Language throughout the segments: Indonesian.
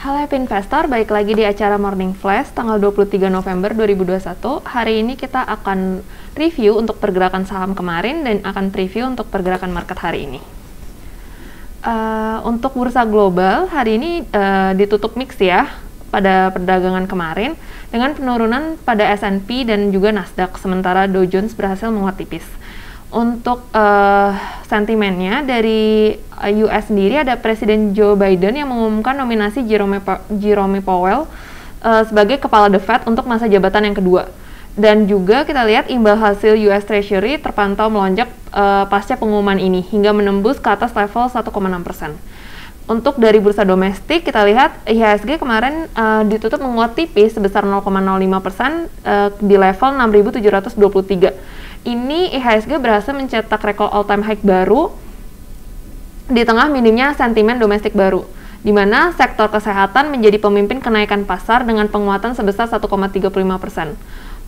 Halo Happy Investor, balik lagi di acara Morning Flash tanggal 23 November 2021. Hari ini kita akan review untuk pergerakan saham kemarin dan akan preview untuk pergerakan market hari ini. Untuk bursa global, hari ini ditutup mix ya pada perdagangan kemarin dengan penurunan pada S&P dan juga Nasdaq, sementara Dow Jones berhasil menguat tipis. Untuk sentimennya dari US sendiri, ada Presiden Joe Biden yang mengumumkan nominasi Jerome Powell sebagai kepala The Fed untuk masa jabatan yang kedua. Dan juga kita lihat imbal hasil US Treasury terpantau melonjak pasca pengumuman ini hingga menembus ke atas level 1,6%. Untuk dari bursa domestik, kita lihat IHSG kemarin ditutup menguat tipis sebesar 0,05% di level 6.723. Ini IHSG berhasil mencetak rekor all-time high baru di tengah minimnya sentimen domestik baru, di mana sektor kesehatan menjadi pemimpin kenaikan pasar dengan penguatan sebesar 1,35%.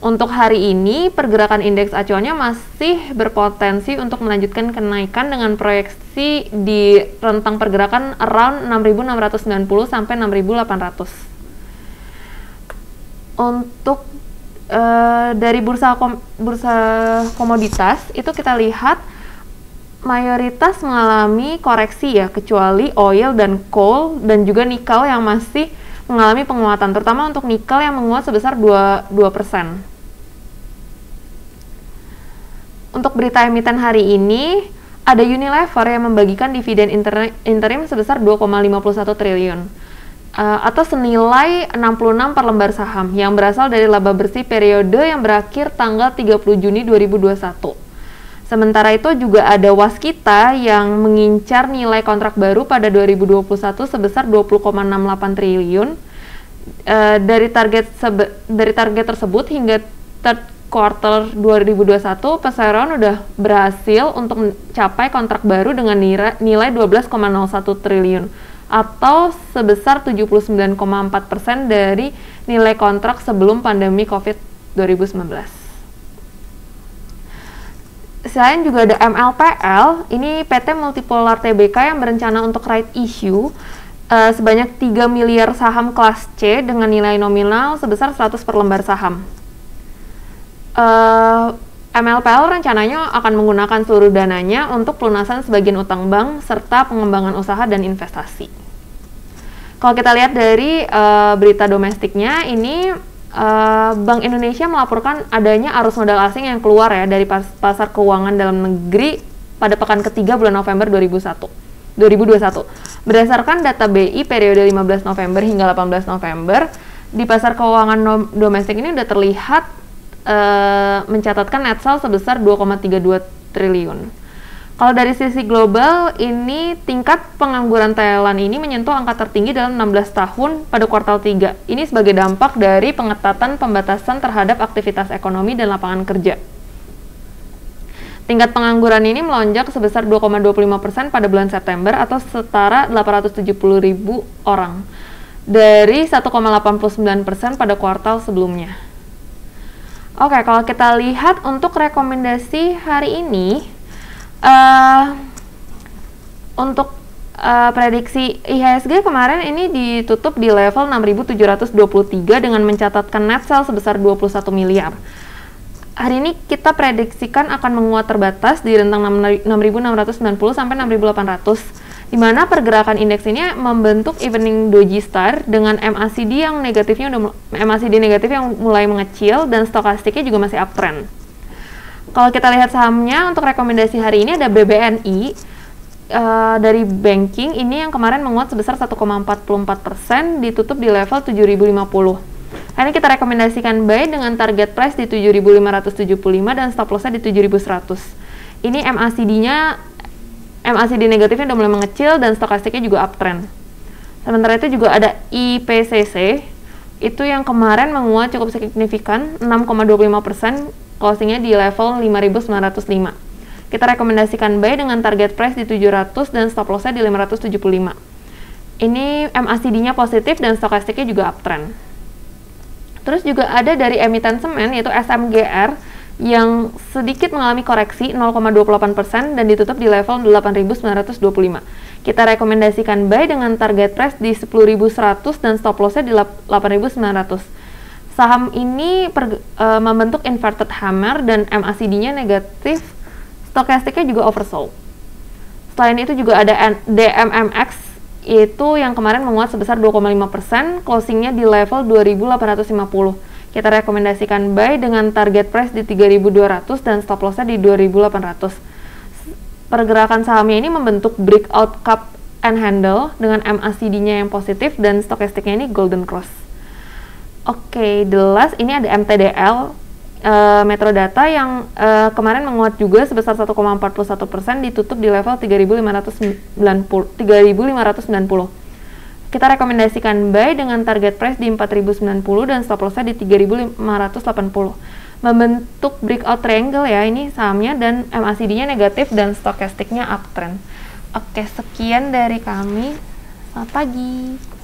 Untuk hari ini, pergerakan indeks acuannya masih berpotensi untuk melanjutkan kenaikan dengan proyeksi di rentang pergerakan around 6.690 sampai 6.800. Untuk dari bursa komoditas itu kita lihat mayoritas mengalami koreksi ya, kecuali oil dan coal dan juga nikel yang masih mengalami penguatan, terutama untuk nikel yang menguat sebesar 2%. Untuk berita emiten hari ini, ada Unilever yang membagikan dividen interim sebesar 2,51 triliun. Atau senilai 66 per lembar saham yang berasal dari laba bersih periode yang berakhir tanggal 30 Juni 2021. Sementara itu juga ada Waskita yang mengincar nilai kontrak baru pada 2021 sebesar 20,68 triliun. Dari target tersebut hingga third quarter 2021, Perseroan udah berhasil untuk mencapai kontrak baru dengan nilai 12,01 triliun. Atau sebesar 79,4% dari nilai kontrak sebelum pandemi COVID 2019. Selain juga ada MLPL, ini PT Multipolar Tbk yang berencana untuk right issue sebanyak 3 miliar saham kelas C dengan nilai nominal sebesar 100 per lembar saham. MLPL rencananya akan menggunakan seluruh dananya untuk pelunasan sebagian utang bank serta pengembangan usaha dan investasi. Kalau kita lihat dari berita domestiknya, ini Bank Indonesia melaporkan adanya arus modal asing yang keluar ya dari pasar keuangan dalam negeri pada pekan ketiga bulan November 2021. Berdasarkan data BI periode 15 November hingga 18 November, di pasar keuangan domestik ini sudah terlihat mencatatkan net sales sebesar 2,32 triliun. Kalau dari sisi global, ini tingkat pengangguran Thailand ini menyentuh angka tertinggi dalam 16 tahun pada kuartal 3. Ini sebagai dampak dari pengetatan pembatasan terhadap aktivitas ekonomi dan lapangan kerja. Tingkat pengangguran ini melonjak sebesar 2,25% pada bulan September atau setara 870.000 orang dari 1,89% pada kuartal sebelumnya. Oke, kalau kita lihat untuk rekomendasi hari ini, untuk prediksi IHSG kemarin ini ditutup di level 6.723 dengan mencatatkan net sales sebesar 21 miliar. Hari ini kita prediksikan akan menguat terbatas di rentang 6.690 sampai 6.800. Di mana pergerakan indeks ini membentuk evening doji star dengan MACD negatif yang mulai mengecil dan stokastiknya juga masih uptrend. Kalau kita lihat sahamnya untuk rekomendasi hari ini ada BBNI dari banking ini yang kemarin menguat sebesar 1,44%, ditutup di level 7.050. Ini kita rekomendasikan buy dengan target price di 7.575 dan stop lossnya di 7.100. Ini MACD negatifnya udah mulai mengecil dan stokastiknya juga uptrend. Sementara itu juga ada IPCC, itu yang kemarin menguat cukup signifikan, 6,25%, closingnya di level 5.905. Kita rekomendasikan buy dengan target price di 700 dan stop lossnya di 575. Ini MACD-nya positif dan stokastiknya juga uptrend. Terus juga ada dari emiten semen yaitu SMGR yang sedikit mengalami koreksi 0,28% dan ditutup di level 8.925. Kita rekomendasikan buy dengan target price di 10.100 dan stop loss-nya di 8.900. Saham ini membentuk inverted hammer dan MACD-nya negatif, stokastiknya juga oversold. Selain itu juga ada DMMX, itu yang kemarin menguat sebesar 2,5%, closingnya di level 2.850. Kita rekomendasikan buy dengan target price di 3.200 dan stop loss-nya di 2.800. Pergerakan sahamnya ini membentuk breakout cup and handle dengan MACD-nya yang positif dan stokastiknya ini golden cross. Oke, the last ini ada MTDL Metrodata yang kemarin menguat juga sebesar 1,41%, ditutup di level 3.590. Kita rekomendasikan buy dengan target price di 4.090 dan stop loss-nya di 3.580. Membentuk breakout triangle ya ini sahamnya, dan MACD-nya negatif dan stokastiknya uptrend. Oke, sekian dari kami. Selamat pagi.